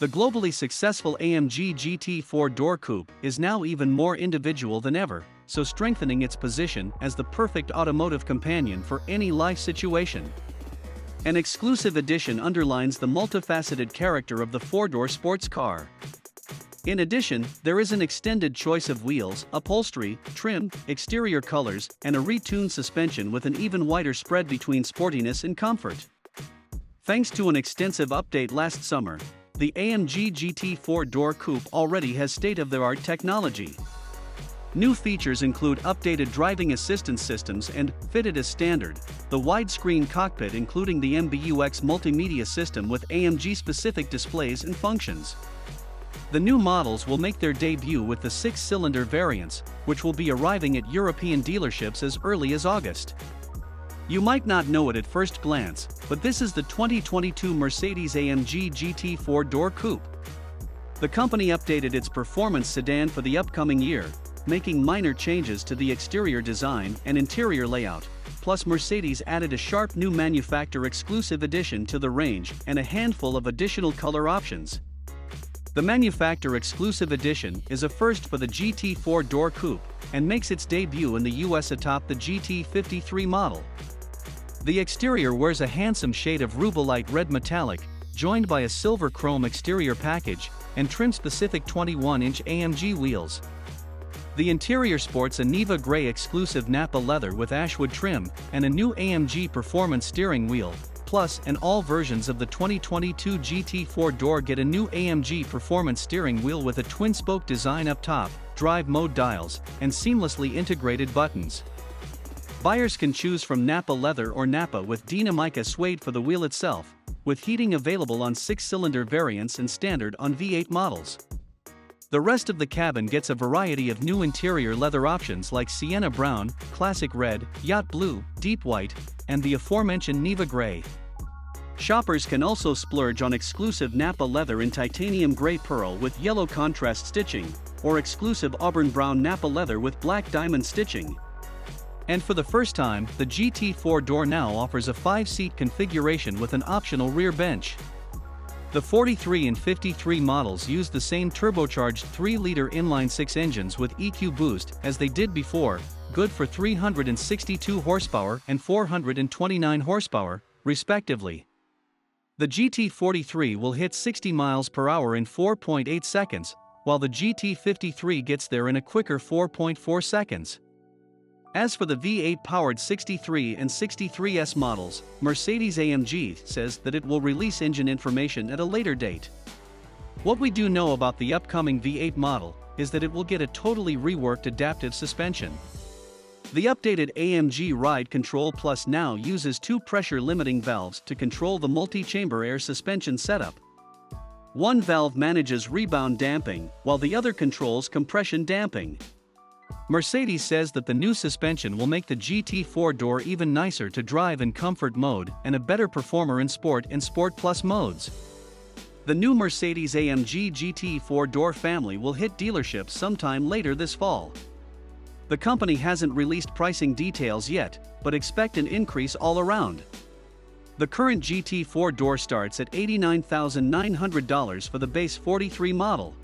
The globally successful AMG GT four-door coupe is now even more individual than ever, so strengthening its position as the perfect automotive companion for any life situation. An exclusive edition underlines the multifaceted character of the four-door sports car. In addition, there is an extended choice of wheels, upholstery, trim, exterior colors, and a retuned suspension with an even wider spread between sportiness and comfort. Thanks to an extensive update last summer, the AMG GT four-door coupe already has state-of-the-art technology. New features include updated driving assistance systems and, fitted as standard, the widescreen cockpit including the MBUX multimedia system with AMG-specific displays and functions. The new models will make their debut with the 6-cylinder variants, which will be arriving at European dealerships as early as August. You might not know it at first glance, but this is the 2022 Mercedes AMG GT four-door coupe. The company updated its performance sedan for the upcoming year, making minor changes to the exterior design and interior layout, plus Mercedes added a sharp new manufacturer-exclusive addition to the range and a handful of additional color options. The manufacturer-exclusive edition is a first for the GT four-door coupe and makes its debut in the US atop the GT53 model. The exterior wears a handsome shade of rubellite red metallic, joined by a silver chrome exterior package and trim-specific 21-inch AMG wheels. The interior sports a Neva Grey exclusive Napa leather with ashwood trim and a new AMG performance steering wheel. Plus, and all versions of the 2022 GT four-door get a new AMG performance steering wheel with a twin-spoke design up top, drive mode dials, and seamlessly integrated buttons. Buyers can choose from Napa leather or Napa with Dinamica suede for the wheel itself, with heating available on 6-cylinder variants and standard on V8 models. The rest of the cabin gets a variety of new interior leather options like sienna brown, classic red, yacht blue, deep white, and the aforementioned Neva Grey. Shoppers can also splurge on exclusive Napa leather in titanium gray pearl with yellow contrast stitching, or exclusive auburn brown Napa leather with black diamond stitching. And for the first time, the GT four-door now offers a 5-seat configuration with an optional rear bench. The 43 and 53 models use the same turbocharged 3-liter inline-6 engines with EQ boost as they did before, good for 362 horsepower and 429 horsepower, respectively. The GT43 will hit 60 miles per hour in 4.8 seconds, while the GT53 gets there in a quicker 4.4 seconds. As for the V8-powered 63 and 63S models, Mercedes AMG says that it will release engine information at a later date. What we do know about the upcoming V8 model is that it will get a totally reworked adaptive suspension. The updated AMG RIDE CONTROL Plus now uses 2 pressure-limiting valves to control the multi-chamber air suspension setup. One valve manages rebound damping, while the other controls compression damping. Mercedes says that the new suspension will make the GT four-door even nicer to drive in comfort mode and a better performer in Sport and Sport Plus modes. The new Mercedes AMG GT four-door family will hit dealerships sometime later this fall. The company hasn't released pricing details yet, but expect an increase all around. The current GT four-door starts at $89,900 for the base 43 model.